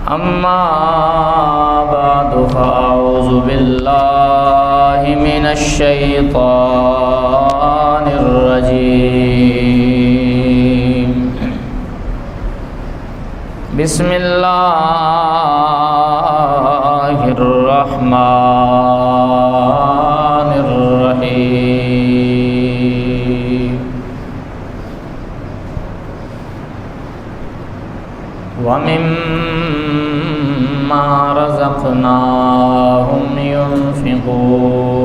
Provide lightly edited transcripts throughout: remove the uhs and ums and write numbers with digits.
أما بعد فأعوذ بالله من الشيطان الرجيم. بسم الله الرحمن الرحيم. ومما رزقناهم ينفقون.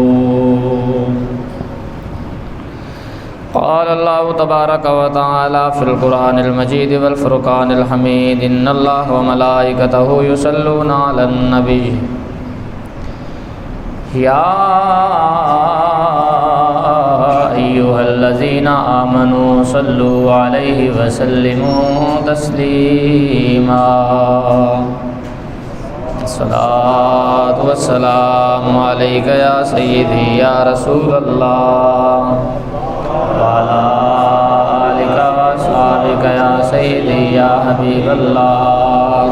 قال الله تبارك وتعالى في القرآن المجيد والفرقان الحميد: إن الله وملائكته يصلون على النبي يا أيها الذين آمنوا صلوا عليه وسلموا تسليما. الصلاة والسلام عليك يا سيدي يا رسول الله وعلى آلك وأصحابك يا سيدي يا حبيب الله.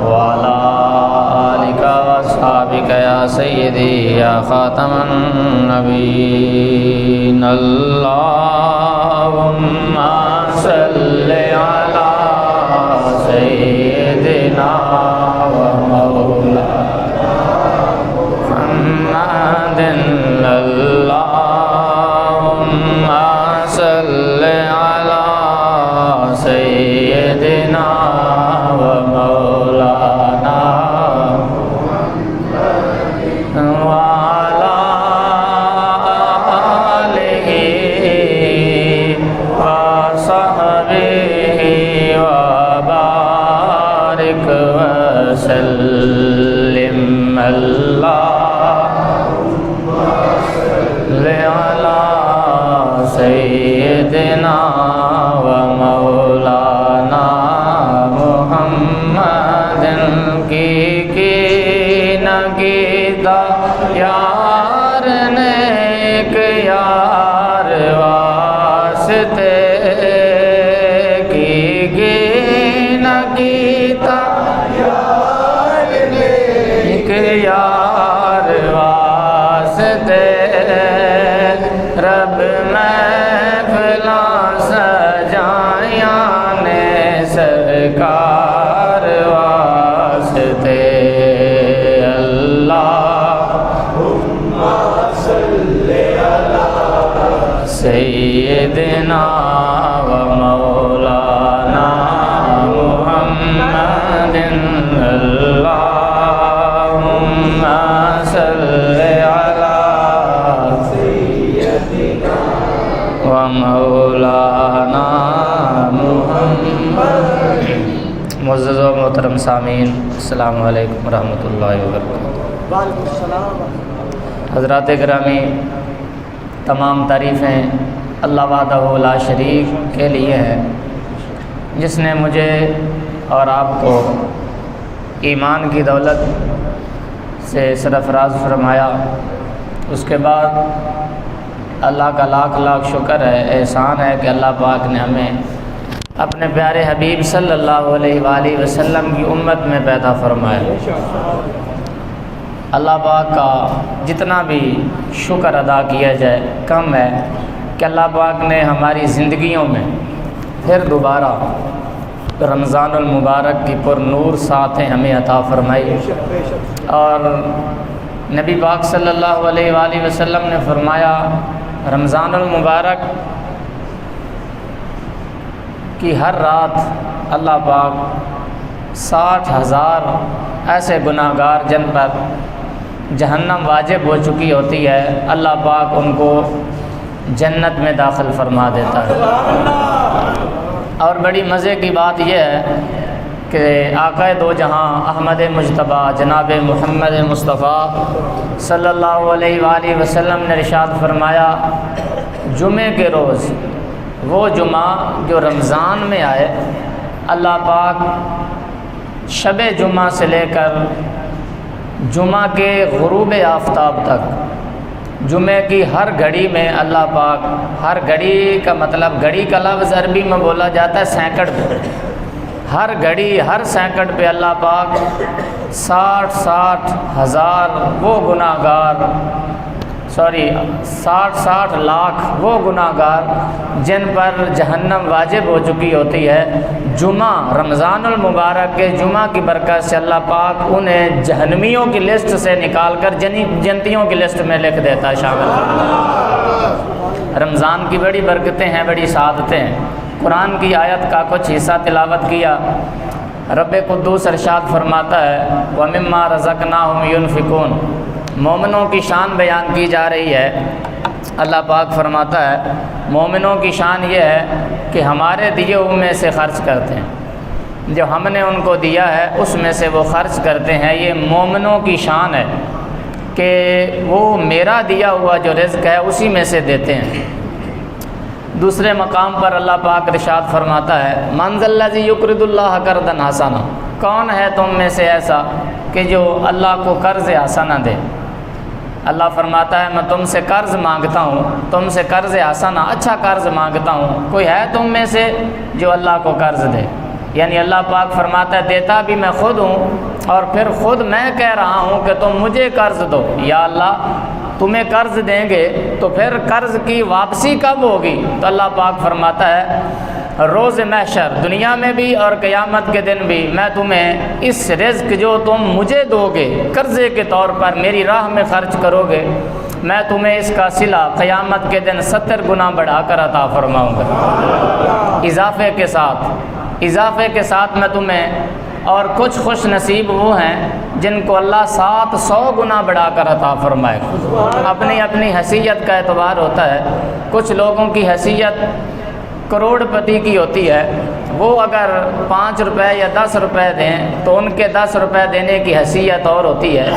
وعلى آلك وأصحابك يا سيدي يا خاتم النبيين. اللهم صل على سيدنا ومولانا محمد. اللهم صل على سيدنا ومولانا وعلى آله وصحبه وبارك وسلم. اللهم صل على سيدنا ومولانا محمد کی نگیتا یار نیک یار واسطے کی نگیتا یار نیک یار واسطے رب محفلاں سجائیاں نے سرکار واسطے. اللہم صل علی سیدنا و مولانا محمد. اللہم صل علی سیدنا و مولانا محمد. معزز و محترم سامعین، السلام علیکم ورحمۃ اللہ وبرکاتہ. حضرات گرامی، تمام تعریفیں اللہ وحدہ لا شریک کے لیے ہیں، جس نے مجھے اور آپ کو ایمان کی دولت سے سرفراز فرمایا. اس کے بعد اللہ کا لاکھ لاکھ شکر ہے، احسان ہے کہ اللہ پاک نے ہمیں اپنے پیارے حبیب صلی اللہ علیہ وآلہ وسلم کی امت میں پیدا فرمایا. اللہ پاک کا جتنا بھی شکر ادا کیا جائے کم ہے کہ اللہ پاک نے ہماری زندگیوں میں پھر دوبارہ رمضان المبارک کی پر نور ساتھیں ہمیں عطا فرمائی. اور نبی پاک صلی اللہ علیہ وآلہ وسلم نے فرمایا رمضان المبارک کی ہر رات اللہ پاک 60,000 ایسے گناہ گار جن پر جہنم واجب ہو چکی ہوتی ہے، اللہ پاک ان کو جنت میں داخل فرما دیتا ہے. اور بڑی مزے کی بات یہ ہے کہ آقا دو جہاں احمد مجتبیٰ جناب محمد مصطفیٰ صلی اللہ علیہ وآلہ وسلم نے ارشاد فرمایا جمعے کے روز وہ جمعہ جو رمضان میں آئے، اللہ پاک شب جمعہ سے لے کر جمعہ کے غروب آفتاب تک جمعے کی ہر گھڑی میں اللہ پاک، ہر گھڑی کا مطلب، گھڑی کا لفظ عربی میں بولا جاتا ہے سینکڑ پہ، ہر گھڑی ہر سینکڑ پہ اللہ پاک 60 ہزار وہ گناہ گار، 60 لاکھ وہ گناہ گار جن پر جہنم واجب ہو چکی ہوتی ہے، جمعہ رمضان المبارک کے جمعہ کی برکت سے اللہ پاک انہیں جہنمیوں کی لسٹ سے نکال کر جنتیوں کی لسٹ میں لکھ دیتا ہے، شامل کرتا۔ رمضان کی بڑی برکتیں ہیں، بڑی سعادتیں ہیں۔ قرآن کی آیت کا کچھ حصہ تلاوت کیا، رب قدوس ارشاد فرماتا ہے وَمِمَّا رَزَقْنَاهُمْ يُنْفِقُونَ، مومنوں کی شان بیان کی جا رہی ہے۔ اللہ پاک فرماتا ہے مومنوں کی شان یہ ہے کہ ہمارے دیے ہوئے میں سے خرچ کرتے ہیں، جو ہم نے ان کو دیا ہے اس میں سے وہ خرچ کرتے ہیں۔ یہ مومنوں کی شان ہے کہ وہ میرا دیا ہوا جو رزق ہے اسی میں سے دیتے ہیں۔ دوسرے مقام پر اللہ پاک ارشاد فرماتا ہے مَنْ ذَا الَّذِي يُقْرِضُ اللَّهَ قَرْضًا حَسَنًا، کون ہے تم میں سے ایسا کہ جو اللہ کو قرض حسنہ دے۔ اللہ فرماتا ہے میں تم سے قرض مانگتا ہوں، تم سے قرض حسنہ، اچھا قرض مانگتا ہوں۔ کوئی ہے تم میں سے جو اللہ کو قرض دے؟ یعنی اللہ پاک فرماتا ہے دیتا بھی میں خود ہوں، اور پھر خود میں کہہ رہا ہوں کہ تم مجھے قرض دو۔ یا اللہ تمہیں قرض دیں گے تو پھر قرض کی واپسی کب ہوگی؟ تو اللہ پاک فرماتا ہے روز محشر، دنیا میں بھی اور قیامت کے دن بھی میں تمہیں اس رزق جو تم مجھے دو گے قرضے کے طور پر میری راہ میں خرچ کرو گے، میں تمہیں اس کا صلہ قیامت کے دن 70 گنا بڑھا کر عطا فرماؤں گا، اضافے کے ساتھ میں تمہیں۔ اور کچھ خوش نصیب وہ ہیں جن کو اللہ 700 گنا بڑھا کر عطا فرمائے گا۔ اپنی اپنی حیثیت کا اعتبار ہوتا ہے، کچھ لوگوں کی حیثیت کروڑ پتی کی ہوتی ہے، وہ اگر 5 روپے یا 10 روپے دیں تو ان کے 10 روپے دینے کی حیثیت اور ہوتی ہے،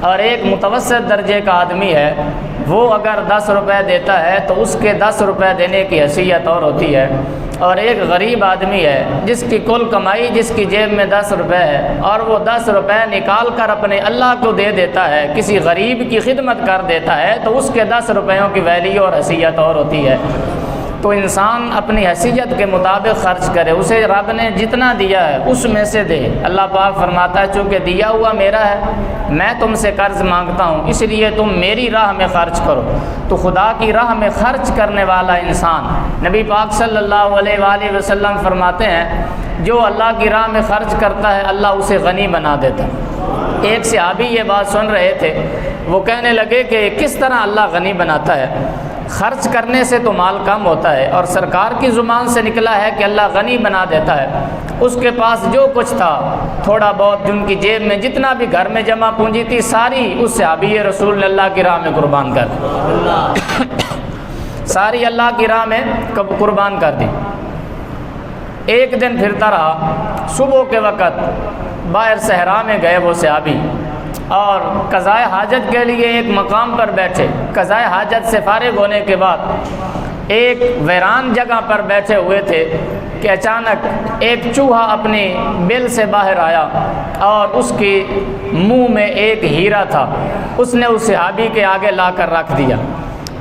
اور ایک متوسط درجے کا آدمی ہے وہ اگر 10 روپے دیتا ہے تو اس کے 10 روپے دینے کی حیثیت اور ہوتی ہے، اور ایک غریب آدمی ہے جس کی کل کمائی، جس کی جیب میں 10 روپے ہے اور وہ 10 روپے نکال کر اپنے اللہ کو دے دیتا ہے، کسی غریب کی خدمت کر دیتا ہے، تو اس کے 10 روپیوں کی ویلیو اور حیثیت اور ہوتی ہے۔ تو انسان اپنی حیثیت کے مطابق خرچ کرے، اسے رب نے جتنا دیا ہے اس میں سے دے۔ اللہ پاک فرماتا ہے چونکہ دیا ہوا میرا ہے، میں تم سے قرض مانگتا ہوں، اس لیے تم میری راہ میں خرچ کرو۔ تو خدا کی راہ میں خرچ کرنے والا انسان، نبی پاک صلی اللہ علیہ وآلہ وسلم فرماتے ہیں جو اللہ کی راہ میں خرچ کرتا ہے اللہ اسے غنی بنا دیتا ہے۔ ایک صحابی یہ بات سن رہے تھے، وہ کہنے لگے کہ کس طرح اللہ غنی بناتا ہے؟ خرچ کرنے سے تو مال کم ہوتا ہے، اور سرکار کی زبان سے نکلا ہے کہ اللہ غنی بنا دیتا ہے۔ اس کے پاس جو کچھ تھا، تھوڑا بہت جن کی جیب میں جتنا بھی گھر میں جمع پونجی تھی، ساری اس صحابی رسول نے اللہ کی راہ میں قربان کر دی، ساری اللہ کی راہ میں قربان کر دی۔ ایک دن پھرتا رہا، صبح کے وقت باہر صحرا میں گئے وہ صحابی، اور قضائے حاجت کے لیے ایک مقام پر بیٹھے۔ قضائے حاجت سے فارغ ہونے کے بعد ایک ویران جگہ پر بیٹھے ہوئے تھے کہ اچانک ایک چوہا اپنی بل سے باہر آیا اور اس کی منہ میں ایک ہیرا تھا، اس نے اس صحابی کے آگے لا کر رکھ دیا۔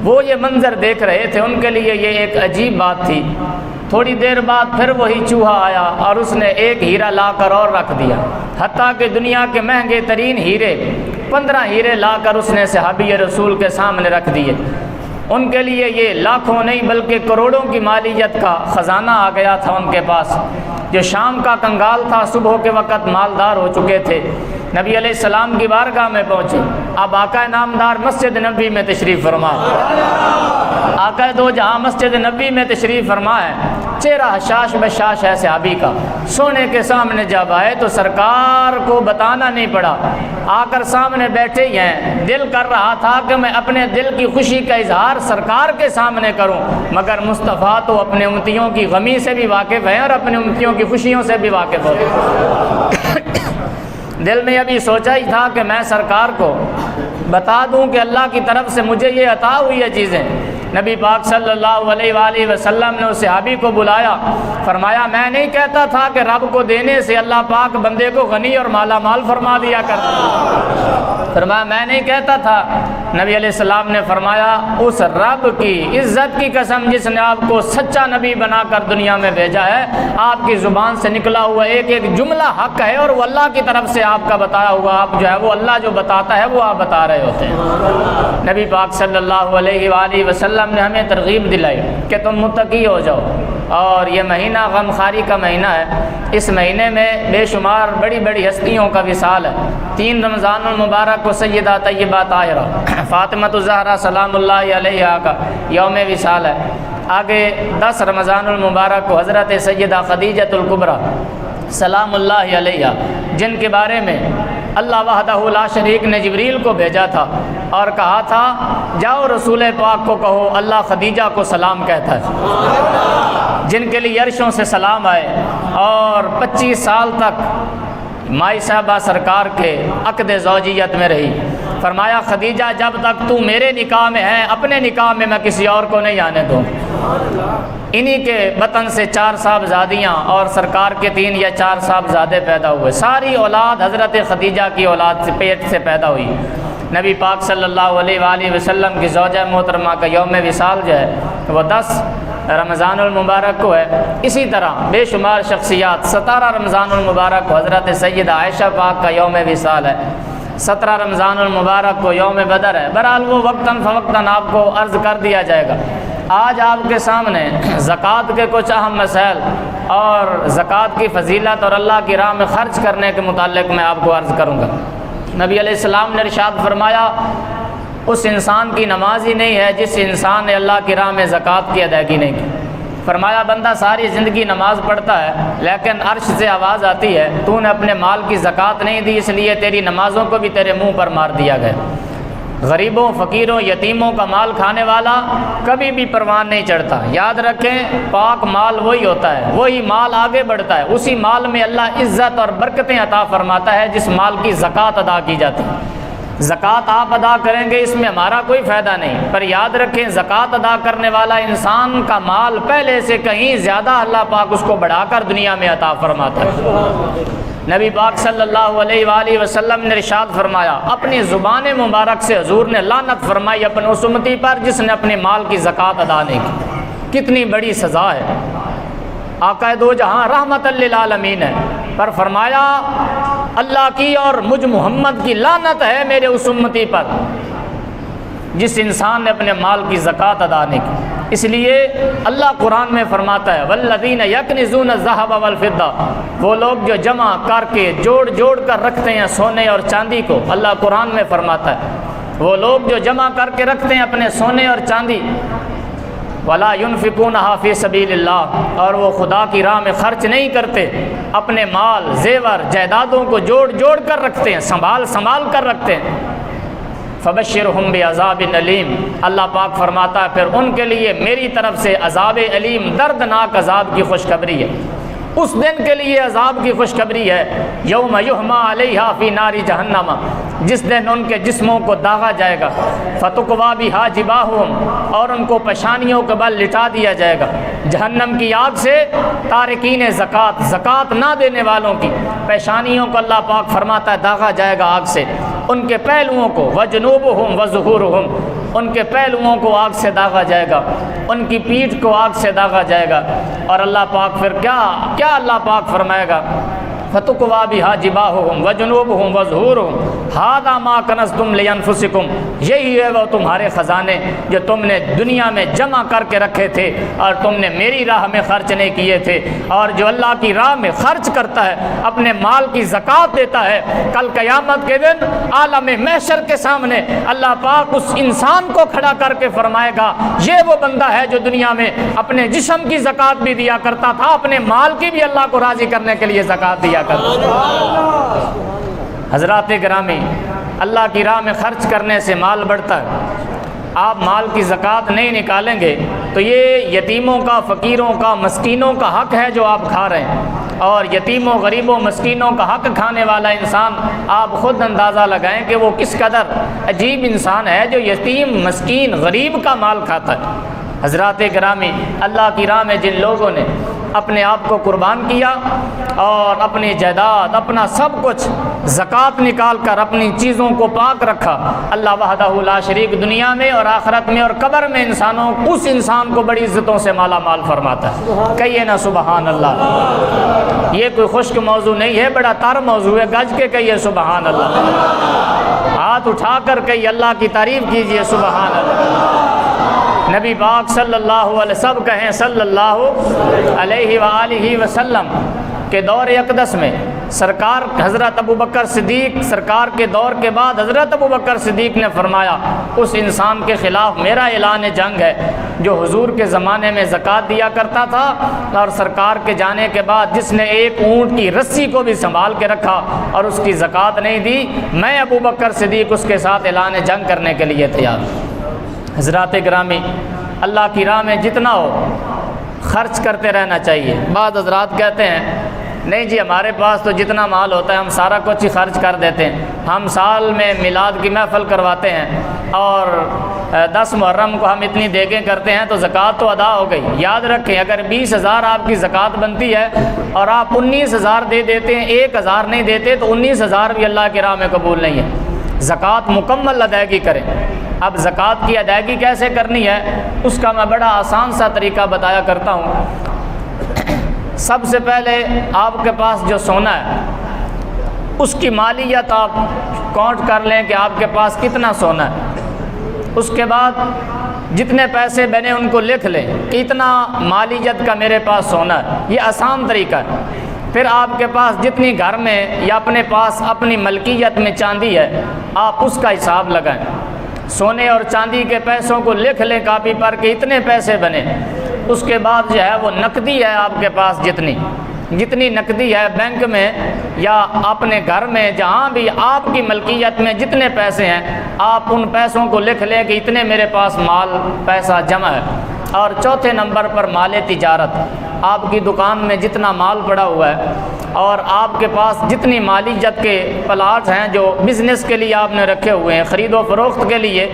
وہ یہ منظر دیکھ رہے تھے، ان کے لیے یہ ایک عجیب بات تھی۔ تھوڑی دیر بعد پھر وہی چوہا آیا اور اس نے ایک ہیرا لا کر اور رکھ دیا، حتیٰ کہ دنیا کے مہنگے ترین ہیرے 15 ہیرے لا کر اس نے صحابی رسول کے سامنے رکھ دیے۔ ان کے لیے یہ لاکھوں نہیں بلکہ کروڑوں کی مالیت کا خزانہ آ گیا تھا ان کے پاس۔ جو شام کا کنگال تھا، صبح کے وقت مالدار ہو چکے تھے، نبی علیہ السلام کی بارگاہ میں پہنچے۔ اب آقا نامدار مسجد نبوی میں تشریف فرما، آقا دو جہاں مسجد نبوی میں تشریف فرما ہے، چہرہ حشاش بشاش ہے صحابی کا۔ سونے کے سامنے جب آئے تو سرکار کو بتانا نہیں پڑا، آ کر سامنے بیٹھے ہی ہیں۔ دل کر رہا تھا کہ میں اپنے دل کی خوشی کا اظہار سرکار کے سامنے کروں، مگر مصطفیٰ تو اپنے امتیوں کی غمی سے بھی واقف ہیں اور اپنے امتیوں کی خوشیوں سے بھی واقف ہوتے۔ دل میں ابھی سوچا ہی تھا کہ میں سرکار کو بتا دوں کہ اللہ کی طرف سے مجھے یہ عطا ہوئی ہے چیزیں، نبی پاک صلی اللہ علیہ وآلہ وسلم نے اس صحابی کو بلایا، فرمایا میں نہیں کہتا تھا کہ رب کو دینے سے اللہ پاک بندے کو غنی اور مالا مال فرما دیا کرتا؟ فرمایا میں نہیں کہتا تھا۔ نبی علیہ السلام نے فرمایا اس رب کی عزت کی قسم جس نے آپ کو سچا نبی بنا کر دنیا میں بھیجا ہے، آپ کی زبان سے نکلا ہوا ایک ایک جملہ حق ہے اور وہ اللہ کی طرف سے آپ کا بتایا ہوا، آپ جو ہے وہ اللہ جو بتاتا ہے وہ آپ بتا رہے ہوتے ہیں۔ نبی پاک صلی اللہ علیہ وآلہ وسلم نے ہمیں ترغیب دلائی کہ تم متقی ہو جاؤ، اور یہ مہینہ غم خاری کا مہینہ ہے۔ اس مہینے میں بے شمار بڑی بڑی ہستیوں کا وصال ہے۔ 3 رمضان المبارک کو سیدہ طیبہ طاہرہ فاطمہ الزہرا سلام اللہ علیہا کا یوم وصال ہے۔ آگے 10 رمضان المبارک کو حضرت سیدہ خدیجۃ الکبریٰ سلام اللہ علیہا، جن کے بارے میں اللہ وحدہ لا شریک نے جبریل کو بھیجا تھا اور کہا تھا جاؤ رسول پاک کو کہو اللہ خدیجہ کو سلام کہتا ہے، جن کے لیے عرشوں سے سلام آئے، اور 25 سال تک مائی صاحبہ سرکار کے عقد زوجیت میں رہی۔ فرمایا خدیجہ جب تک تو میرے نکاح میں ہے، اپنے نکاح میں میں کسی اور کو نہیں آنے دوں۔ انہی کے بطن سے 4 صاحبزادیاں اور سرکار کے 3 یا 4 صاحبزادے پیدا ہوئے۔ ساری اولاد حضرت خدیجہ کی اولاد سے پیٹ سے پیدا ہوئی۔ نبی پاک صلی اللہ علیہ وآلہ وسلم کی زوجہ محترمہ کا یوم وصال جو ہے وہ 10 رمضان المبارک کو ہے۔ اسی طرح بے شمار شخصیات، 17 رمضان المبارک کو حضرت سیدہ عائشہ پاک کا یوم وصال ہے، 17 رمضان المبارک کو یوم بدر ہے۔ بہرحال وہ وقتاً فوقتاً آپ کو عرض کر دیا جائے گا۔ آج آپ کے سامنے زکوٰۃ کے کچھ اہم مسائل اور زکوٰۃ کی فضیلت اور اللہ کی راہ میں خرچ کرنے کے متعلق میں آپ کو عرض کروں گا۔ نبی علیہ السلام نے ارشاد فرمایا اس انسان کی نماز ہی نہیں ہے جس انسان نے اللہ کی راہ میں زکوٰۃ کی ادائیگی نہیں کی۔ فرمایا بندہ ساری زندگی نماز پڑھتا ہے لیکن عرش سے آواز آتی ہے تو نے اپنے مال کی زکوٰۃ نہیں دی، اس لیے تیری نمازوں کو بھی تیرے منہ پر مار دیا گیا۔ غریبوں، فقیروں، یتیموں کا مال کھانے والا کبھی بھی پروان نہیں چڑھتا۔ یاد رکھیں پاک مال وہی ہوتا ہے، وہی مال آگے بڑھتا ہے، اسی مال میں اللہ عزت اور برکتیں عطا فرماتا ہے جس مال کی زکوٰۃ ادا کی جاتی ہے۔ زکوٰۃ آپ ادا کریں گے اس میں ہمارا کوئی فائدہ نہیں، پر یاد رکھیں زکوٰۃ ادا کرنے والا انسان کا مال پہلے سے کہیں زیادہ اللہ پاک اس کو بڑھا کر دنیا میں عطا فرماتا ہے۔ نبی پاک صلی اللہ علیہ وآلہ وسلم نے ارشاد فرمایا اپنی زبان مبارک سے حضور نے لعنت فرمائی اپنے اس امتی پر جس نے اپنے مال کی زکوٰۃ ادا نہیں کی۔ کتنی بڑی سزا ہے، آقا دو جہاں رحمت للعالمین ہے، پر فرمایا اللہ کی اور مجھ محمد کی لعنت ہے میرے اس امتی پر جس انسان نے اپنے مال کی زکوٰۃ ادا نہیں کی۔ اس لیے اللہ قرآن میں فرماتا ہے والذین یکنزون الذھب والفضہ، وہ لوگ جو جمع کر کے جوڑ کر رکھتے ہیں سونے اور چاندی کو، اللہ قرآن میں فرماتا ہے وہ لوگ جو جمع کر کے رکھتے ہیں اپنے سونے اور چاندی، ولا ينفقونها فی سبیل اللہ، اور وہ خدا کی راہ میں خرچ نہیں کرتے، اپنے مال زیور جائیدادوں کو جوڑ کر رکھتے ہیں، سنبھال کر رکھتے ہیں، فبشرہم بعذاب علیم، اللہ پاک فرماتا ہے پھر ان کے لیے میری طرف سے عذاب علیم، دردناک عذاب کی خوشخبری ہے۔ اس دن کے لیے عذاب کی خوشخبری ہے یوم یحمى علیہا فی نار جہنم، جس دن ان کے جسموں کو داغا جائے گا، فتقوی بہا جباہہم، اور ان کو پیشانیوں کے بل لٹا دیا جائے گا جہنم کی آگ سے۔ تارکین زکوٰۃ نہ دینے والوں کی پیشانیوں کو اللہ پاک فرماتا ہے داغا جائے گا آگ سے، ان کے پہلوؤں کو وجنوبہم وظہورہم، ان کے پہلوؤں کو آگ سے داغا جائے گا، ان کی پیٹھ کو آگ سے داغا جائے گا، اور اللہ پاک پھر کیا اللہ پاک فرمائے گا فتقوی بہا جباہہم وجنوبہم وظہورہم ھذا ما کنزتم لانفسکم، یہی ہے وہ تمہارے خزانے جو تم نے دنیا میں جمع کر کے رکھے تھے اور تم نے میری راہ میں خرچ نہیں کیے تھے۔ اور جو اللہ کی راہ میں خرچ کرتا ہے، اپنے مال کی زکوٰۃ دیتا ہے، کل قیامت کے دن عالم محشر کے سامنے اللہ پاک اس انسان کو کھڑا کر کے فرمائے گا یہ وہ بندہ ہے جو دنیا میں اپنے جسم کی زکوٰۃ بھی دیا کرتا تھا، اپنے مال کی بھی اللہ کو راضی کرنے کے لیے زکوٰۃ دیا کرتا تھا۔ حضرات گرامی، اللہ کی راہ میں خرچ کرنے سے مال بڑھتا ہے، آپ مال کی زکوٰۃ نہیں نکالیں گے تو یہ یتیموں کا، فقیروں کا، مسکینوں کا حق ہے جو آپ کھا رہے ہیں، اور یتیموں، غریبوں، مسکینوں کا حق کھانے والا انسان آپ خود اندازہ لگائیں کہ وہ کس قدر عجیب انسان ہے جو یتیم، مسکین، غریب کا مال کھاتا ہے۔ حضرات گرامی، اللہ کی راہ میں جن لوگوں نے اپنے آپ کو قربان کیا اور اپنی جائیداد، اپنا سب کچھ زکوٰۃ نکال کر اپنی چیزوں کو پاک رکھا، اللہ وحدہ لا شریک دنیا میں اور آخرت میں اور قبر میں اس انسان کو بڑی عزتوں سے مالا مال فرماتا ہے۔ کہیے نا سبحان اللہ۔ یہ کوئی خشک موضوع نہیں ہے، بڑا تر موضوع ہے، گج کے کہیے سبحان اللہ، ہاتھ اٹھا کر کہیے اللہ کی تعریف کیجیے سبحان اللہ۔ نبی پاک صلی اللہ علیہ وسلم کہیں صلی اللہ علیہ وآلہ وسلم کے دور اقدس میں سرکار حضرت ابوبکر صدیق سرکار کے دور کے بعد حضرت ابوبکر صدیق نے فرمایا اس انسان کے خلاف میرا اعلان جنگ ہے جو حضور کے زمانے میں زکوٰۃ دیا کرتا تھا اور سرکار کے جانے کے بعد جس نے ایک اونٹ کی رسی کو بھی سنبھال کے رکھا اور اس کی زکوٰۃ نہیں دی، میں ابوبکر صدیق اس کے ساتھ اعلان جنگ کرنے کے لیے تیار ہوں۔ حضرات گرامی، اللہ کی راہ میں جتنا ہو خرچ کرتے رہنا چاہیے۔ بعض حضرات کہتے ہیں نہیں جی ہمارے پاس تو جتنا مال ہوتا ہے ہم سارا کچھ ہی خرچ کر دیتے ہیں، ہم سال میں میلاد کی محفل کرواتے ہیں اور 10 محرم کو ہم اتنی دیگیں کرتے ہیں تو زکوٰۃ تو ادا ہو گئی۔ یاد رکھیں اگر 20,000 آپ کی زکوٰۃ بنتی ہے اور آپ 19,000 دے دیتے ہیں، 1,000 نہیں دیتے تو 19,000 بھی اللہ کی راہ میں قبول نہیں ہے۔ زکوٰۃ مکمل ادائیگی کریں۔ اب زکوٰۃ کی ادائیگی کیسے کرنی ہے اس کا میں بڑا آسان سا طریقہ بتایا کرتا ہوں۔ سب سے پہلے آپ کے پاس جو سونا ہے اس کی مالیت آپ کاؤنٹ کر لیں کہ آپ کے پاس کتنا سونا ہے، اس کے بعد جتنے پیسے بنے ان کو لکھ لیں کہ اتنا مالیت کا میرے پاس سونا ہے۔ یہ آسان طریقہ ہے۔ پھر آپ کے پاس جتنی گھر میں یا اپنے پاس اپنی ملکیت میں چاندی ہے آپ اس کا حساب لگائیں، سونے اور چاندی کے پیسوں کو لکھ لیں کاپی پر کہ اتنے پیسے بنے۔ اس کے بعد جو ہے وہ نقدی ہے آپ کے پاس جتنی نقدی ہے بینک میں یا اپنے گھر میں جہاں بھی آپ کی ملکیت میں جتنے پیسے ہیں آپ ان پیسوں کو لکھ لیں کہ اتنے میرے پاس مال پیسہ جمع ہے۔ اور چوتھے نمبر پر مال تجارت، آپ کی دکان میں جتنا مال پڑا ہوا ہے اور آپ کے پاس جتنی مالیت کے پلاٹ ہیں جو بزنس کے لیے آپ نے رکھے ہوئے ہیں، خرید و فروخت کے لیے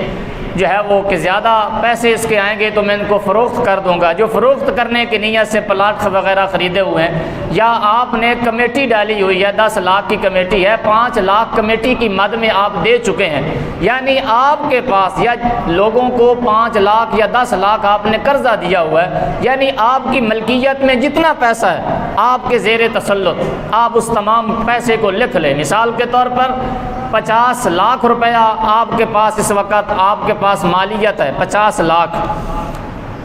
جو ہے وہ کہ زیادہ پیسے اس کے آئیں گے تو میں ان کو فروخت کر دوں گا، جو فروخت کرنے کی نیت سے پلاٹ وغیرہ خریدے ہوئے ہیں، یا آپ نے کمیٹی ڈالی ہوئی ہے 10 لاکھ کی کمیٹی ہے، 5 لاکھ کمیٹی کی مد میں آپ دے چکے ہیں، یعنی آپ کے پاس یا لوگوں کو 5 لاکھ یا 10 لاکھ آپ نے قرضہ دیا ہوا ہے، یعنی آپ کی ملکیت میں جتنا پیسہ ہے آپ کے زیر تسلط، آپ اس تمام پیسے کو لکھ لیں۔ مثال کے طور پر 50 لاکھ روپیہ آپ کے پاس اس وقت آپ کے پاس مالیت ہے 50 لاکھ۔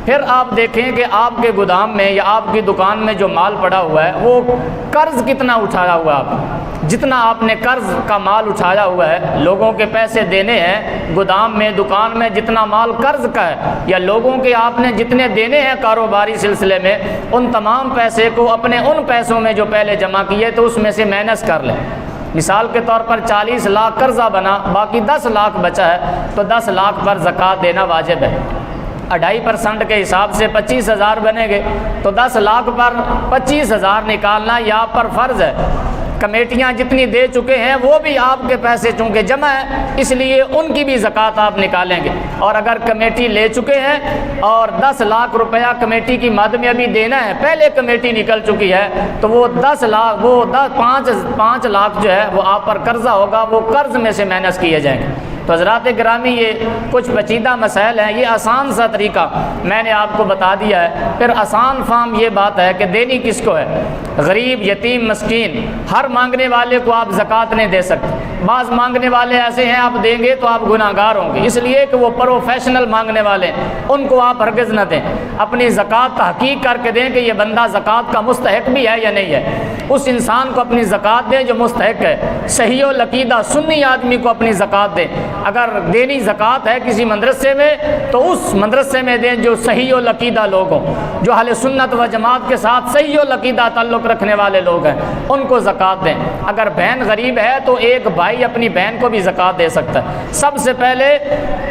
پھر آپ دیکھیں کہ آپ کے گودام میں یا آپ کی دکان میں جو مال پڑا ہوا ہے وہ قرض کتنا اٹھایا ہوا ہے آپ، جتنا آپ نے قرض کا مال اٹھایا ہوا ہے، لوگوں کے پیسے دینے ہیں گودام میں دکان میں، جتنا مال قرض کا ہے یا لوگوں کے آپ نے جتنے دینے ہیں کاروباری سلسلے میں، ان تمام پیسے کو اپنے ان پیسوں میں جو پہلے جمع کیے تو اس میں سے مائنس کر لیں۔ مثال کے طور پر 40 لاکھ قرضہ بنا، باقی 10 لاکھ بچا ہے تو 10 لاکھ پر زکوٰۃ دینا واجب ہے۔ 2.5% کے حساب سے 25,000 بنے گے تو 10 لاکھ پر 25,000 نکالنا یہ آپ پر فرض ہے۔ کمیٹیاں جتنی دے چکے ہیں وہ بھی آپ کے پیسے چونکہ جمع ہے اس لیے ان کی بھی زکوٰۃ آپ نکالیں گے، اور اگر کمیٹی لے چکے ہیں اور 10 لاکھ روپیہ کمیٹی کی مد میں ابھی دینا ہے، پہلے کمیٹی نکل چکی ہے تو وہ 5 لاکھ جو ہے وہ آپ پر قرضہ ہوگا، وہ قرض میں سے مائنس کیے جائیں گے۔ تو حضرات گرامی یہ کچھ پیچیدہ مسائل ہیں، یہ آسان سا طریقہ میں نے آپ کو بتا دیا ہے۔ پھر آسان فارم یہ بات ہے کہ دینی کس کو ہے، غریب، یتیم، مسکین، ہر مانگنے والے کو آپ زکوٰۃ نہیں دے سکتے۔ بعض مانگنے والے ایسے ہیں آپ دیں گے تو آپ گناہ گار ہوں گے، اس لیے کہ وہ پروفیشنل مانگنے والے ہیں، ان کو آپ ہرگز نہ دیں۔ اپنی زکوٰۃ تحقیق کر کے دیں کہ یہ بندہ زکوٰۃ کا مستحق بھی ہے یا نہیں ہے، اس انسان کو اپنی زکوٰۃ دیں جو مستحق ہے۔ صحیح العقیدہ سنی آدمی کو اپنی زکوٰۃ دیں، اگر دینی زکوٰۃ ہے کسی مدرسے میں تو اس مدرسے میں دیں جو صحیح العقیدہ لوگ ہوں، جو اہل سنت و جماعت کے ساتھ صحیح العقیدہ تعلق رکھنے والے لوگ ہیں، ان کو زکوٰۃ دیں۔ اگر بہن غریب ہے تو ایک بھائی اپنی بہن کو بھی زکوٰۃ دے سکتا ہے۔ سب سے پہلے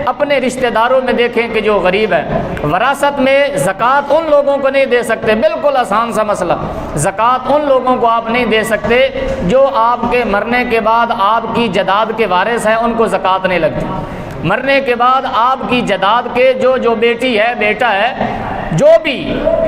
اپنے رشتہ داروں میں دیکھیں کہ جو غریب ہے، وراثت میں زکوٰۃ ان لوگوں کو نہیں دے سکتے، بالکل آسان سا مسئلہ، زکوٰۃ ان لوگوں کو آپ نہیں دے سکتے جو آپ کے مرنے کے بعد آپ کی جداد کے وارث ہیں، ان کو زکوٰۃ نہیں لگتی۔ مرنے کے بعد آپ کی جداد کے جو بیٹی ہے، بیٹا ہے، جو بھی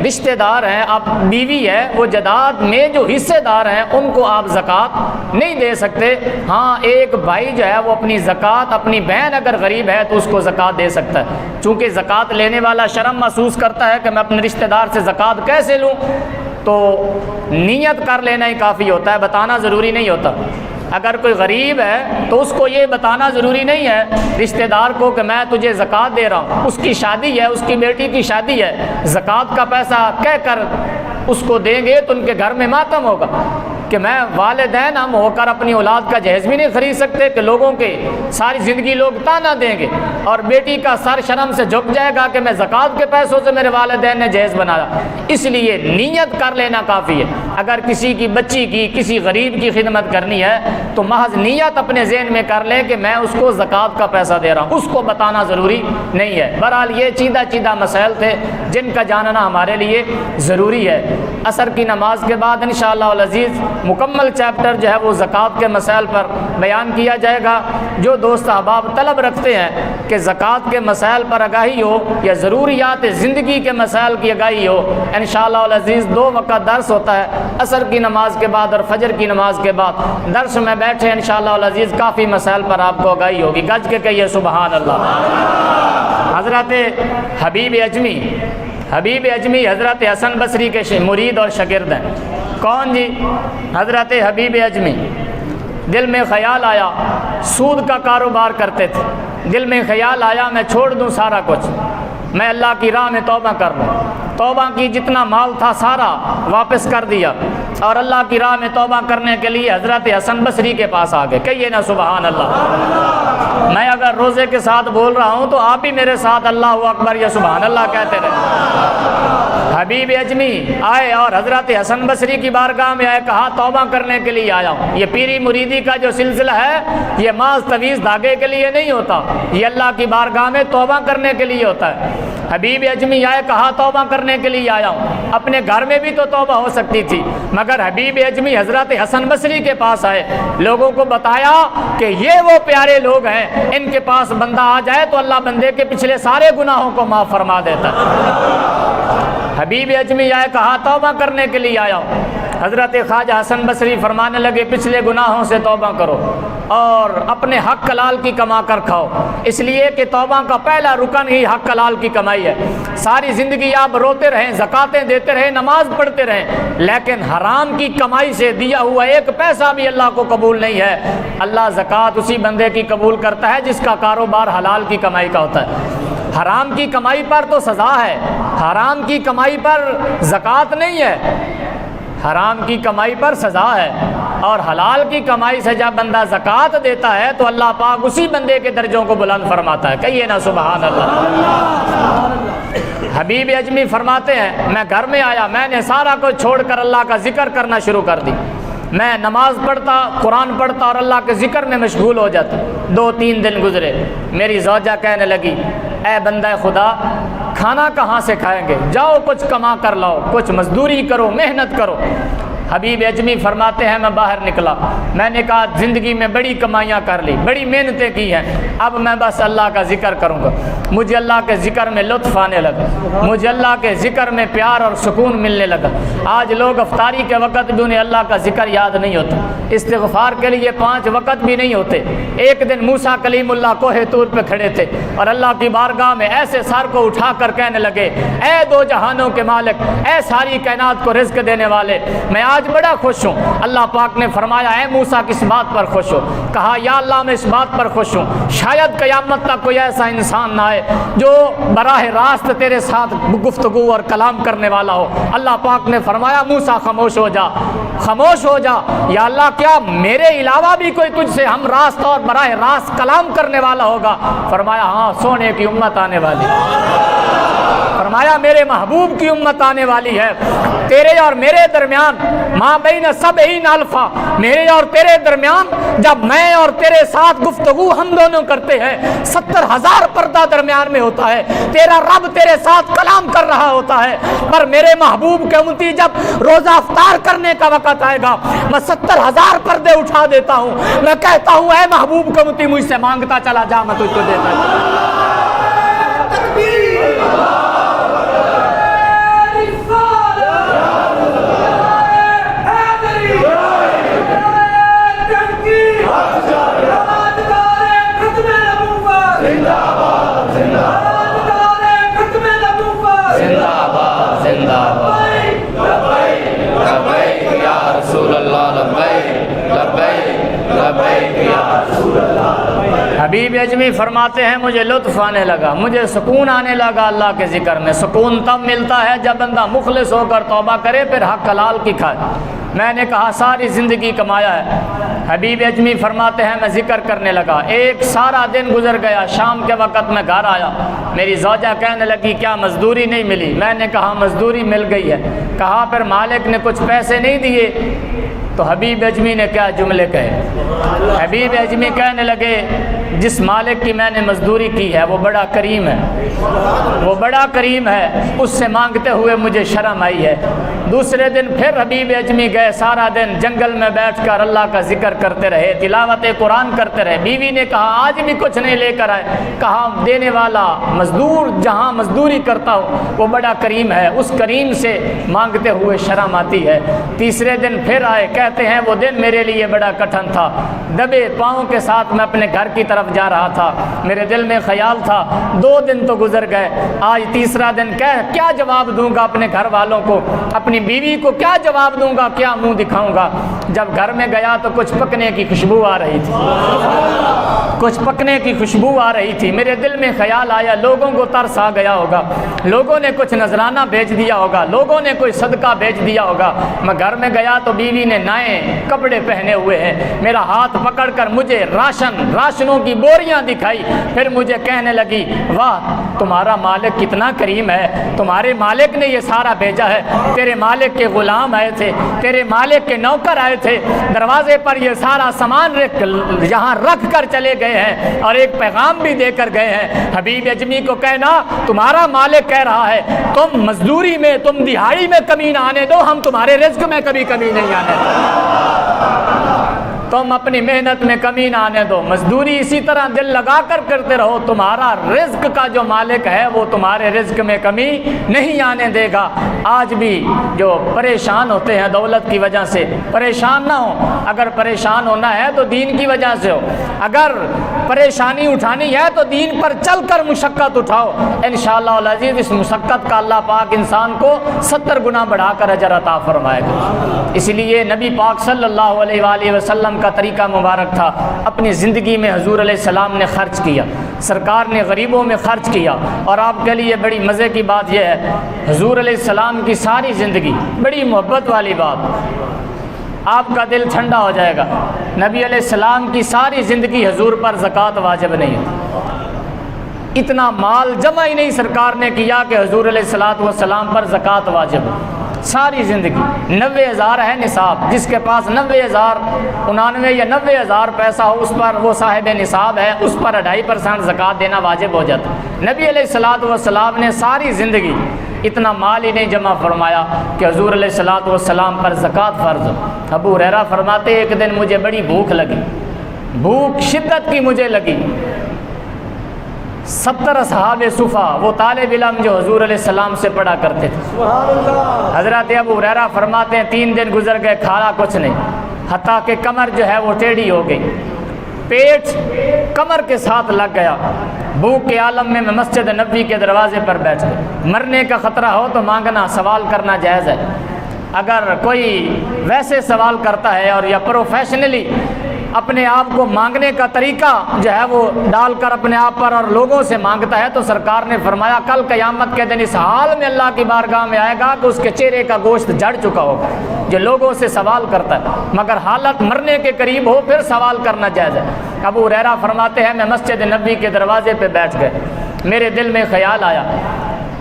رشتہ دار ہیں، آپ بیوی ہے، وہ جداد میں جو حصے دار ہیں ان کو آپ زکوٰۃ نہیں دے سکتے۔ ہاں ایک بھائی جو ہے وہ اپنی زکوٰۃ، اپنی بہن اگر غریب ہے تو اس کو زکوٰۃ دے سکتا ہے، چونکہ زکوٰۃ لینے والا شرم محسوس کرتا ہے کہ میں اپنے رشتہ دار سے زکوٰۃ کیسے لوں، تو نیت کر لینا ہی کافی ہوتا ہے، بتانا ضروری نہیں ہوتا۔ اگر کوئی غریب ہے تو اس کو یہ بتانا ضروری نہیں ہے رشتہ دار کو کہ میں تجھے زکوٰۃ دے رہا ہوں، اس کی شادی ہے، اس کی بیٹی کی شادی ہے، زکوٰۃ کا پیسہ کہہ کر اس کو دیں گے تو ان کے گھر میں ماتم ہوگا کہ میں والدین ہم ہو کر اپنی اولاد کا جہیز بھی نہیں خرید سکتے کہ لوگوں کے ساری زندگی لوگ تانا دیں گے، اور بیٹی کا سر شرم سے جھک جائے گا کہ میں زکوٰۃ کے پیسوں سے میرے والدین نے جہیز بنایا۔ اس لیے نیت کر لینا کافی ہے۔ اگر کسی کی بچی کی، کسی غریب کی خدمت کرنی ہے تو محض نیت اپنے ذہن میں کر لیں کہ میں اس کو زکوٰۃ کا پیسہ دے رہا ہوں، اس کو بتانا ضروری نہیں ہے۔ بہرحال یہ چیدہ مسائل تھے جن کا جاننا ہمارے لیے ضروری ہے۔ عصر کی نماز کے بعد انشاءاللہ العزیز مکمل چیپٹر جو ہے وہ زکوٰۃ کے مسائل پر بیان کیا جائے گا۔ جو دوست احباب طلب رکھتے ہیں کہ زکوٰۃ کے مسائل پر آگاہی ہو یا ضروریات زندگی کے مسائل کی آگاہی ہو، انشاءاللہ العزیز 2 وقت درس ہوتا ہے، عصر کی نماز کے بعد اور فجر کی نماز کے بعد۔ درس میں بیٹھے انشاءاللہ العزیز کافی مسائل پر آپ کو آگاہی ہوگی۔ گج کے کہیے سبحان اللہ۔ حضرت حبیب اجمی حضرت حسن بصری کے مرید اور شاگرد ہیں۔ کون جی؟ حضرت حبیب اجمی۔ دل میں خیال آیا، سود کا کاروبار کرتے تھے، دل میں خیال آیا میں چھوڑ دوں سارا کچھ، میں اللہ کی راہ میں توبہ کر لوں۔ توبہ کی، جتنا مال تھا سارا واپس کر دیا اور اللہ کی راہ میں توبہ کرنے کے لیے حضرت حسن بصری کے پاس آ گئے۔ کہیے نا سبحان اللہ۔ میں اگر روزے کے ساتھ بول رہا ہوں تو آپ بھی میرے ساتھ اللہ اکبر یا سبحان اللہ کہتے رہے۔ حبیب اجمی آئے اور حضرت حسن بصری کی بارگاہ میں آئے، کہا توبہ کرنے کے لیے آیا ہوں۔ یہ پیری مریدی کا جو سلسلہ ہے یہ محض تویز دھاگے کے لیے نہیں ہوتا، یہ اللہ کی بارگاہ میں توبہ کرنے کے لیے ہوتا ہے۔ حبیب اجمی آئے، کہا توبہ کرنے کے لیے آیا ہوں۔ اپنے گھر میں بھی تو توبہ ہو سکتی تھی، مگر حبیب اجمی حضرت حسن بصری کے پاس آئے، لوگوں کو بتایا کہ یہ وہ پیارے لوگ ہیں، ان کے پاس بندہ آ جائے تو اللہ بندے کے پچھلے سارے گناہوں کو معاف فرما دیتا ہے۔ حبیب اجمی آئے، کہا توبہ کرنے کے لیے آیا ہوں۔ حضرت خواجہ حسن بصری فرمانے لگے پچھلے گناہوں سے توبہ کرو اور اپنے حق حلال کی کما کر کھاؤ، اس لیے کہ توبہ کا پہلا رکن ہی حق حلال کی کمائی ہے۔ ساری زندگی آپ روتے رہیں، زکاتیں دیتے رہیں، نماز پڑھتے رہیں، لیکن حرام کی کمائی سے دیا ہوا ایک پیسہ بھی اللہ کو قبول نہیں ہے۔ اللہ زکوٰۃ اسی بندے کی قبول کرتا ہے جس کا کاروبار حلال کی کمائی کا ہوتا ہے۔ حرام کی کمائی پر تو سزا ہے، حرام کی کمائی پر زکوٰۃ نہیں ہے، حرام کی کمائی پر سزا ہے، اور حلال کی کمائی سے جب بندہ زکوٰۃ دیتا ہے تو اللہ پاک اسی بندے کے درجوں کو بلند فرماتا ہے۔ کہیے نا سبحان اللہ۔ حبیب اجمی فرماتے ہیں میں گھر میں آیا، میں نے سارا کچھ چھوڑ کر اللہ کا ذکر کرنا شروع کر دی۔ میں نماز پڑھتا، قرآن پڑھتا اور اللہ کے ذکر میں مشغول ہو جاتا۔ 2-3 دن گزرے، میری زوجہ کہنے لگی اے بندہ خدا کھانا کہاں سے کھائیں گے، جاؤ کچھ کما کر لاؤ، کچھ مزدوری کرو، محنت کرو۔ حبیب اجمی فرماتے ہیں میں باہر نکلا، میں نے کہا زندگی میں بڑی کمائیاں کر لی، بڑی محنتیں کی ہیں، اب میں بس اللہ کا ذکر کروں گا۔ مجھے اللہ کے ذکر میں لطف آنے لگا، مجھے اللہ کے ذکر میں پیار اور سکون ملنے لگا۔ آج لوگ افطاری کے وقت بھی انہیں اللہ کا ذکر یاد نہیں ہوتا، استغفار کے لیے 5 وقت بھی نہیں ہوتے۔ ایک دن موسیٰ کلیم اللہ کوہ طور پہ کھڑے تھے اور اللہ کی بارگاہ میں ایسے سر کو اٹھا کر کہنے لگے اے 2 جہانوں کے مالک، اے ساری کائنات کو رزق دینے والے، میں آج بڑا خوش ہوں۔ اللہ پاک نے فرمایا اے موسیٰ کس بات پر خوش ہو؟ کہا یا اللہ میں اس بات پر خوش ہوں شاید قیامت تک کوئی ایسا انسان نہ آئے جو براہ راست تیرے ساتھ گفتگو اور کلام کرنے والا ہو۔ اللہ پاک نے فرمایا موسیٰ خاموش ہو جا، خاموش ہو جا۔ یا اللہ کیا میرے علاوہ بھی کوئی تجھ سے ہم راست اور براہ راست کلام کرنے والا ہوگا؟ فرمایا ہاں، سونے کی امت آنے والی، فرمایا میرے محبوب کی امت آنے والی ہے۔ تیرے اور میرے درمیان ماں بین سبعین الفا، میرے اور تیرے درمیان جب میں اور تیرے ساتھ گفتگو ہم دونوں کرتے ہیں 70,000 پردہ درمیان میں ہوتا ہے، تیرا رب تیرے ساتھ کلام کر رہا ہوتا ہے، پر میرے محبوب کے امتی جب روزہ افطار کرنے کا وقت آئے گا میں 70,000 پردے اٹھا دیتا ہوں، میں کہتا ہوں اے محبوب کے امتی مجھ سے مانگتا چلا جا، میں تجھ کو دیتا چلا۔ حبیب اجمی فرماتے ہیں مجھے لطف آنے لگا، مجھے سکون آنے لگا اللہ کے ذکر میں۔ سکون تب ملتا ہے جب بندہ مخلص ہو کر توبہ کرے پھر حق حلال کی کھائے۔ میں نے کہا ساری زندگی کمایا ہے۔ حبیب اجمی فرماتے ہیں میں ذکر کرنے لگا، ایک سارا دن گزر گیا، شام کے وقت میں گھر آیا، میری زوجہ کہنے لگی کیا مزدوری نہیں ملی؟ میں نے کہا مزدوری مل گئی ہے۔ کہا پھر مالک نے کچھ پیسے نہیں دیے؟ تو حبیب اجمی نے کیا جملے کہے؟ حبیب اجمی کہنے لگے جس مالک کی میں نے مزدوری کی ہے وہ بڑا کریم ہے، وہ بڑا کریم ہے، اس سے مانگتے ہوئے مجھے شرم آئی ہے۔ دوسرے دن پھر حبیب اجمی گئے، سارا دن جنگل میں بیٹھ کر اللہ کا ذکر کرتے رہے، تلاوت قرآن کرتے رہے۔ بیوی نے کہا آج بھی کچھ نہیں لے کر آئے؟ کہا دینے والا مزدور جہاں مزدوری کرتا ہو وہ بڑا کریم ہے، اس کریم سے مانگتے ہوئے شرم آتی ہے۔ تیسرے دن پھر آئے، کہتے ہیں وہ دن میرے لیے بڑا کٹھن تھا، دبے پاؤں کے ساتھ میں اپنے گھر کی طرف جا رہا تھا، میرے دل میں خیال تھا 2 دن تو گزر گئے، آج تیسرا دن کیا جواب دوں گا اپنے گھر والوں کو، اپنی بیوی کو کیا جواب دوں گا، کیا منہ دکھاؤں گا؟ جب گھر میں گیا تو کچھ پکنے کی خوشبو آ رہی تھی، کچھ پکنے کی خوشبو آ رہی تھی۔ میرے دل میں خیال آیا لوگوں کو ترس آ گیا ہوگا، لوگوں نے کچھ نذرانہ بھیج دیا ہوگا، لوگوں نے کوئی صدقہ بھیج دیا ہوگا۔ میں گھر میں گیا تو بیوی نے نئے کپڑے پہنے ہوئے ہیں، میرا ہاتھ پکڑ کر مجھے راشنوں کی بوریاں دکھائی، پھر مجھے کہنے لگی واہ تمہارا مالک کتنا کریم ہے، تمہارے مالک نے یہ سارا بھیجا ہے، تیرے مالک کے غلام آئے تھے، تیرے مالک کے نوکر آئے تھے، دروازے پر یہ سارا سامان یہاں رکھ کر چلے گئے ہیں اور ایک پیغام بھی دے کر گئے ہیں۔ حبیب اجمی کو کہنا تمہارا مالک کہہ رہا ہے تم مزدوری میں، تم دہاڑی میں کمی نہ آنے دو، ہم تمہارے رزق میں کبھی کمی نہیں آنے دو، تم اپنی محنت میں کمی نہ آنے دو، مزدوری اسی طرح دل لگا کر کرتے رہو، تمہارا رزق کا جو مالک ہے وہ تمہارے رزق میں کمی نہیں آنے دے گا۔ آج بھی جو پریشان ہوتے ہیں دولت کی وجہ سے، پریشان نہ ہو، اگر پریشان ہونا ہے تو دین کی وجہ سے ہو، اگر پریشانی اٹھانی ہے تو دین پر چل کر مشقت اٹھاؤ، انشاءاللہ العزیز اس مشقت کا اللہ پاک انسان کو 70 گنا بڑھا کر اجر عطا فرمائے گا۔ اس لیے نبی پاک صلی اللہ علیہ وآلہ وسلم کا طریقہ مبارک تھا، اپنی زندگی میں حضور علیہ السلام نے خرچ کیا، سرکار نے غریبوں میں خرچ کیا، اور آپ کے لیے بڑی مزے کی بات یہ ہے حضور علیہ السلام کی ساری زندگی، بڑی محبت والی بات، آپ کا دل ٹھنڈا ہو جائے گا، نبی علیہ السلام کی ساری زندگی حضور پر زکوٰۃ واجب نہیں ہے، اتنا مال جمع ہی نہیں سرکار نے کیا کہ حضور علیہ السلام پر زکوٰۃ واجب ہے، ساری زندگی 90,000 ہے نصاب، جس کے پاس 90,000 99 یا 90,000 پیسہ ہو اس پر وہ صاحب نصاب ہے، اس پر 2.5% زکوٰۃ دینا واجب ہو جاتا ہے۔ نبی علیہ السلام نے ساری زندگی اتنا مال ہی نہیں جمع فرمایا کہ حضور علیہ السلام پر زکوٰۃ فرض ہو۔ ابو ہریرہ فرماتے ایک دن مجھے بڑی بھوک لگی، بھوک شدت کی مجھے لگی، 70 اصحاب صفا وہ طالب علم جو حضور علیہ السلام سے پڑھا کرتے تھے، حضرت ابو ہریرہ فرماتے ہیں 3 دن گزر گئے کھانا کچھ نہیں، حتیٰ کہ کمر جو ہے وہ ٹیڑھی ہو گئی، پیٹ کمر کے ساتھ لگ گیا، بھوک کے عالم میں مسجد نبوی کے دروازے پر بیٹھ گئے، مرنے کا خطرہ ہو تو مانگنا سوال کرنا جائز ہے، اگر کوئی ویسے سوال کرتا ہے اور یا پروفیشنلی اپنے آپ کو مانگنے کا طریقہ جو ہے وہ ڈال کر اپنے آپ پر اور لوگوں سے مانگتا ہے تو سرکار نے فرمایا کل قیامت کے دن اس حال میں اللہ کی بارگاہ میں آئے گا کہ اس کے چہرے کا گوشت جڑ چکا ہوگا، جو لوگوں سے سوال کرتا ہے مگر حالت مرنے کے قریب ہو پھر سوال کرنا جائز ہے۔ ابو ہریرہ فرماتے ہیں میں مسجد نبوی کے دروازے پہ بیٹھ گئے، میرے دل میں خیال آیا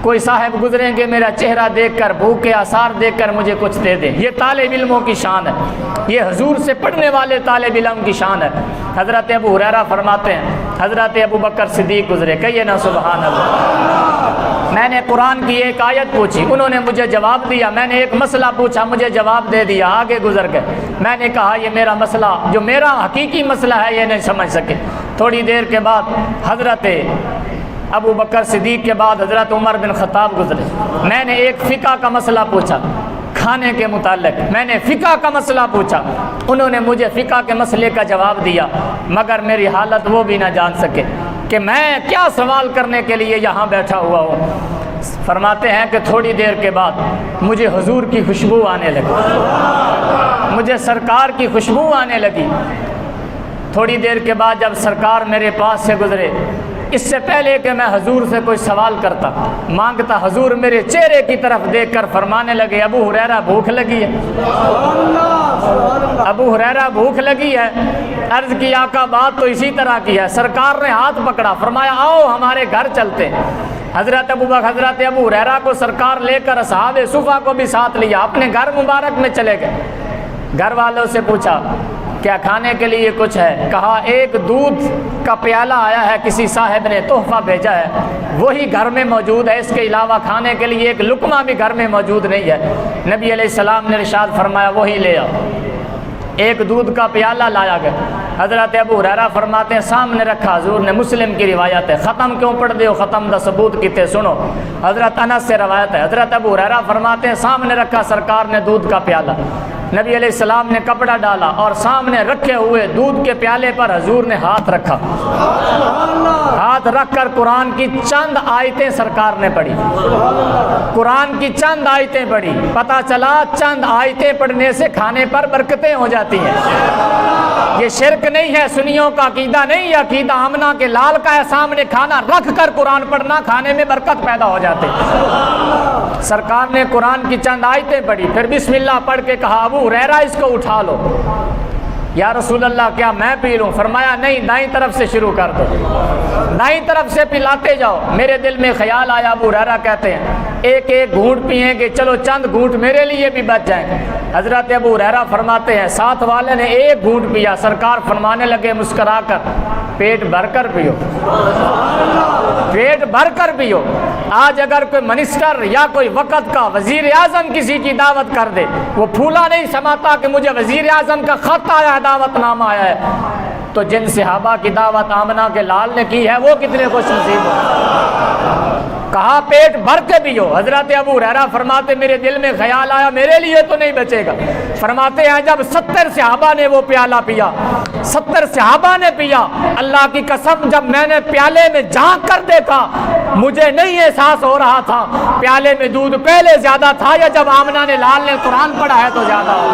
کوئی صاحب گزریں گے میرا چہرہ دیکھ کر، بھوک کے آثار دیکھ کر مجھے کچھ دے دیں۔ یہ طالب علموں کی شان ہے، یہ حضور سے پڑھنے والے طالب علم کی شان ہے۔ حضرت ابو ہریرہ فرماتے ہیں حضرت ابو بکر صدیق گزرے، کہیے نا سبحان اللہ۔ میں نے قرآن کی ایک آیت پوچھی، انہوں نے مجھے جواب دیا، میں نے ایک مسئلہ پوچھا، مجھے جواب دے دیا، آگے گزر گئے۔ میں نے کہا یہ میرا مسئلہ جو میرا حقیقی مسئلہ ہے یہ نہیں سمجھ سکے۔ تھوڑی دیر کے بعد حضرت ابو بکر صدیق کے بعد حضرت عمر بن خطاب گزرے، میں نے ایک فقہ کا مسئلہ پوچھا کھانے کے متعلق، میں نے فقہ کا مسئلہ پوچھا، انہوں نے مجھے فقہ کے مسئلے کا جواب دیا مگر میری حالت وہ بھی نہ جان سکے کہ میں کیا سوال کرنے کے لیے یہاں بیٹھا ہوا ہوں۔ فرماتے ہیں کہ تھوڑی دیر کے بعد مجھے حضور کی خوشبو آنے لگی، مجھے سرکار کی خوشبو آنے لگی۔ تھوڑی دیر کے بعد جب سرکار میرے پاس سے گزرے، اس سے پہلے کہ میں حضور سے کوئی سوال کرتا مانگتا، حضور میرے چہرے کی طرف دیکھ کر فرمانے لگے ابو ہریرہ بھوک لگی ہے، ابو ہریرہ بھوک لگی ہے۔ عرض کی آقا بات تو اسی طرح کی ہے۔ سرکار نے ہاتھ پکڑا، فرمایا آؤ ہمارے گھر چلتے۔ حضرت ابو ہریرہ کو سرکار لے کر اصحاب صفہ کو بھی ساتھ لیا، اپنے گھر مبارک میں چلے گئے۔ گھر والوں سے پوچھا کیا کھانے کے لیے کچھ ہے؟ کہا ایک دودھ کا پیالہ آیا ہے، کسی صاحب نے تحفہ بھیجا ہے، وہی گھر میں موجود ہے، اس کے علاوہ کھانے کے لیے ایک لقمہ بھی گھر میں موجود نہیں ہے۔ نبی علیہ السلام نے ارشاد فرمایا وہی لے آؤ۔ ایک دودھ کا پیالہ لایا گیا۔ حضرت ابو ہریرہ فرماتے ہیں سامنے رکھا، حضور نے، مسلم کی روایت ہے، ختم کیوں پڑھ دے ہو، ختم دا ثبوت کیتے سنو۔ حضرت انس سے روایت ہے، حضرت ابو ہریرہ فرماتے ہیں سامنے رکھا سرکار نے دودھ کا پیالہ، نبی علیہ السلام نے کپڑا ڈالا اور سامنے رکھے ہوئے دودھ کے پیالے پر حضور نے ہاتھ رکھا، ہاتھ رکھ کر قرآن کی چند آیتیں سرکار نے پڑھی، قرآن کی چند آیتیں پڑھی۔ پتہ چلا چند آیتیں پڑھنے سے کھانے پر برکتیں ہو جاتی ہیں۔ یہ شرک نہیں ہے، سنیوں کا عقیدہ نہیں، یہ عقیدہ آمنہ کے لال کا ہے، سامنے کھانا رکھ کر قرآن پڑھنا، کھانے میں برکت پیدا ہو جاتی۔ سرکار نے قرآن کی چند آیتیں پڑھی، پھر بسم اللہ پڑھ کے کہا ابو ہریرہ اس کو اٹھا لو۔ یا رسول اللہ کیا میں پی لوں؟ فرمایا نہیں، دائیں طرف سے شروع کر دو، دائیں طرف سے پلاتے جاؤ۔ میرے دل میں خیال آیا، ابو ہریرہ کہتے ہیں ایک ایک گھونٹ پئیں گے، چلو چند گھونٹ میرے لیے بھی بچ جائیں گے۔ حضرت ابو ہریرہ فرماتے ہیں ساتھ والے نے ایک گھونٹ پیا، سرکار فرمانے لگے مسکرا کر پیٹ بھر کر پیو، پیٹ بھر کر پیو۔ آج اگر کوئی منسٹر یا کوئی وقت کا وزیر اعظم کسی کی دعوت کر دے، وہ پھولا نہیں سماتا کہ مجھے وزیر اعظم کا خط آیا ہے، دعوت نامہ آیا ہے، تو جن صحابہ کی دعوت آمنہ کے لال نے کی ہے وہ کتنے خوش نصیب ہو۔ کہا پیٹ بھر کے پیو۔ حضرت ابو ہریرہ فرماتے میرے دل میں خیال آیا میرے لیے تو نہیں بچے گا۔ فرماتے ہیں جب 70 صحابہ نے وہ پیالہ پیا، 70 صحابہ نے پیا، اللہ کی قسم جب میں نے پیالے میں جھانک کر دیکھا مجھے نہیں احساس ہو رہا تھا پیالے میں دودھ پہلے زیادہ تھا یا جب آمنہ نے لال نے قرآن پڑھا ہے تو زیادہ ہو۔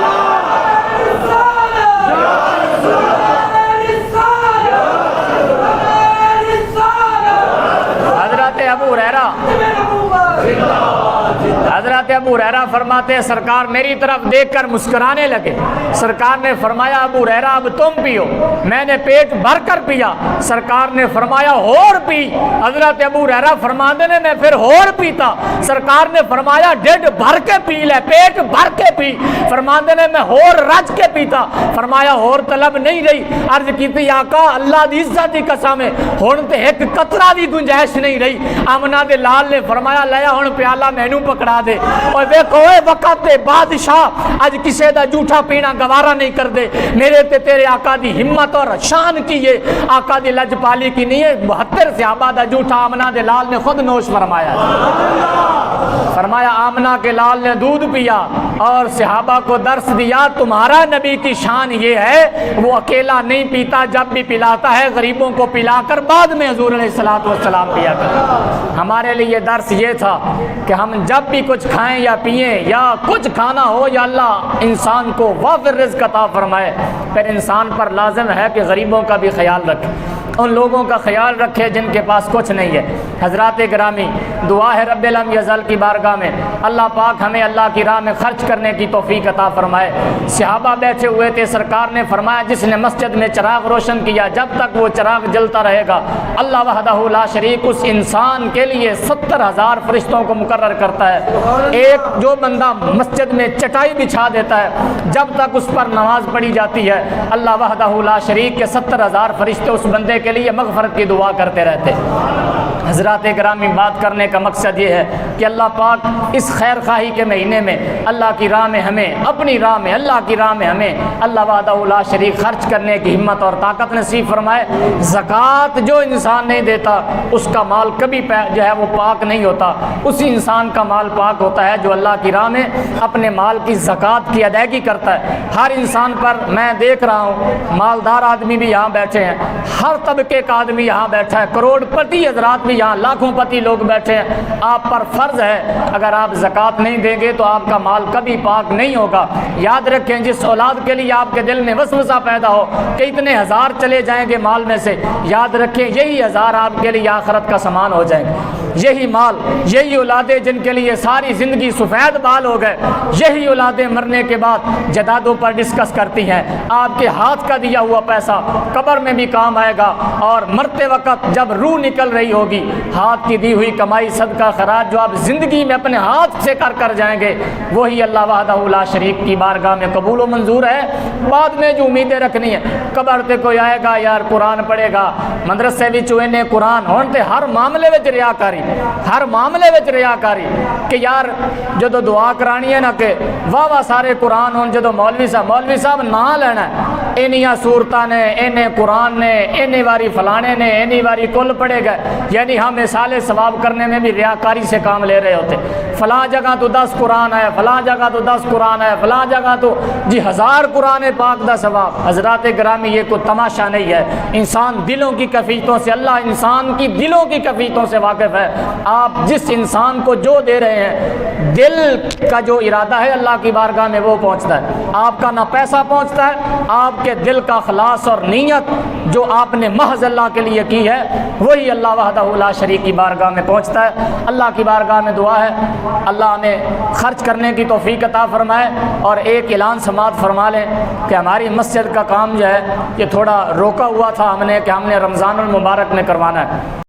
حضرت ابو ہریرہ فرماتے ہیں سرکار میری طرف دیکھ کر مسکرانے لگے۔ سرکار نے فرمایا ابو ہریرہ اب تم پیو۔ میں نے پیٹ بھر کر پیا۔ سرکار نے فرمایا اور پی۔ حضرت ابو ہریرہ فرماتے نے میں پھر اور پیتا۔ سرکار نے فرمایا ڈیڈ بھر کے پی لے، پیٹ بھر کے پی۔ فرماتے نے میں اور رج کے پیتا۔ فرمایا اور طلب نہیں رہی۔ عرض کی تھی آقا اللہ دی عزت دی قسم ہے ہن تے ایک قطرہ بھی گنجائش نہیں رہی۔ آمنہ دے لال نے فرمایا لیا ہن پیالہ مینوں پکڑا دے۔ اور دیکھو اے وقت دے بادشاہ اج کسے دا جھوٹا پینا گوارا نہیں کر دے۔ میرے تے تیرے آقا دی ہمت اور شان کی ہے، آقا دی لجپالی کی نہیں ہے۔ 72 صحابہ دا جھوٹا آمنہ دے لال نے خود نوش فرمایا۔ فرمایا آمنہ کے لال نے دودھ پیا اور صحابہ کو درس دیا، تمہارا نبی کی شان یہ ہے وہ اکیلا نہیں پیتا، جب بھی پلاتا ہے غریبوں کو پلا کر بعد میں حضور علیہ الصلوۃ والسلام پیا کر۔ ہمارے لیے درس یہ تھا کہ ہم جب بھی کچھ کھائیں یا پئیں یا کچھ کھانا ہو، یا اللہ انسان کو وافر رزق عطا فرمائے، پھر انسان پر لازم ہے کہ غریبوں کا بھی خیال رکھے، ان لوگوں کا خیال رکھے جن کے پاس کچھ نہیں ہے۔ حضرات گرامی، دعا ہے رب لم یزل کی بارگاہ میں اللہ پاک ہمیں اللہ کی راہ میں خرچ کرنے کی توفیق عطا فرمائے۔ صحابہ بیٹھے ہوئے تھے، سرکار نے فرمایا جس نے مسجد میں چراغ روشن کیا جب تک وہ چراغ جلتا رہے گا اللہ وحدہ لا شریک اس انسان کے لیے 70,000 فرشتوں کو مقرر کرتا ہے۔ ایک جو بندہ مسجد میں چٹائی بچھا دیتا ہے جب تک اس پر نماز پڑھی جاتی ہے اللہ وحدہ لا شریک کے 70,000 فرشتے اس بندے کے لیے مغفرت کی دعا کرتے رہتے۔ حضرات گرامی، بات کرنے کا مقصد یہ ہے کہ اللہ پاک اس خیر خواہی کے مہینے میں اللہ کی راہ میں ہمیں، اپنی راہ میں، اللہ کی راہ میں ہمیں اللہ وحدہ لا شریک خرچ کرنے کی ہمت اور طاقت نصیب فرمائے۔ زکوٰۃ جو انسان نہیں دیتا اس کا مال کبھی جو ہے وہ پاک نہیں ہوتا، اسی انسان کا مال پاک ہوتا ہے جو اللہ کی راہ میں اپنے مال کی زکوٰۃ کی ادائیگی کرتا ہے۔ ہر انسان پر میں دیکھ رہا ہوں، مالدار آدمی بھی یہاں بیٹھے ہیں، ہر طبقے کا آدمی یہاں بیٹھا ہے، کروڑ پتی حضرات بھی یہاں، لاکھوں پتی لوگ بیٹھے ہیں۔ آپ پر فرض ہے اگر آپ زکوٰۃ نہیں دیں گے تو آپ کا مال کبھی پاک نہیں ہوگا۔ یاد رکھیں جس اولاد کے لیے آپ کے دل میں وسوسہ پیدا ہو کہ اتنے ہزار چلے جائیں گے مال میں سے، یاد رکھیں یہی ہزار آپ کے لیے آخرت کا سامان ہو جائیں گے۔ یہی مال، یہی اولادیں جن کے لیے ساری زندگی سفید بال ہو گئے، یہی اولادیں مرنے کے بعد جدادوں پر ڈسکس کرتی ہیں۔ آپ کے ہاتھ کا دیا ہوا پیسہ قبر میں بھی کام آئے گا، اور مرتے وقت جب روح نکل رہی ہوگی ہاتھ کی دی ہوئی کمائی صدقہ خراج جو آپ زندگی میں اپنے ہاتھ سے کر جائیں گے وہی اللہ وحدہ لا شریک کی بارگاہ میں قبول و منظور ہے۔ بعد میں جو امیدیں رکھنی ہے، قبر تے کوئی آئے گا یار قرآن پڑھے گا، مدرسے وچ انہیں قرآن ہون تے ہر معاملے وچ ریاکاری، ہر معاملے وچ ریاکاری کہ یار جدو دعا کرانی ہے نا کہ واہ واہ سارے قرآن ہون، جدو مولوی صاحب نہ لینا ہے اینیاں صورتاں نے، اینے قرآن نے، اینے واری فلانے نے، اینی واری کل پڑھے گئے، یعنی ہم مثال ثواب کرنے میں بھی ریاکاری سے کام لے رہے ہوتے۔ فلاں جگہ تو 10 قرآن ہے، فلاں جگہ تو 10 قرآن ہے، فلاں جگہ تو 1000 قرآن پاک دا ثواب۔ حضرات گرامی یہ کوئی تماشا نہیں ہے، انسان دلوں کی کیفیتوں سے، اللہ انسان کی دلوں کی کیفیتوں سے واقف ہے۔ آپ جس انسان کو جو دے رہے ہیں دل کا جو ارادہ ہے اللہ کی بارگاہ میں وہ پہنچتا ہے۔ آپ کا نہ پیسہ پہنچتا ہے، آپ کے دل کا خلاص اور نیت جو آپ نے محض اللہ کے لیے کی ہے وہی اللہ وحدہ لا شریک کی بارگاہ میں پہنچتا ہے۔ اللہ کی بارگاہ میں دعا ہے اللہ ہمیں خرچ کرنے کی توفیق عطا فرمائے۔ اور ایک اعلان سماعت فرما لیں کہ ہماری مسجد کا کام جو ہے یہ تھوڑا روکا ہوا تھا ہم نے کہ ہم نے رمضان المبارک میں کروانا ہے۔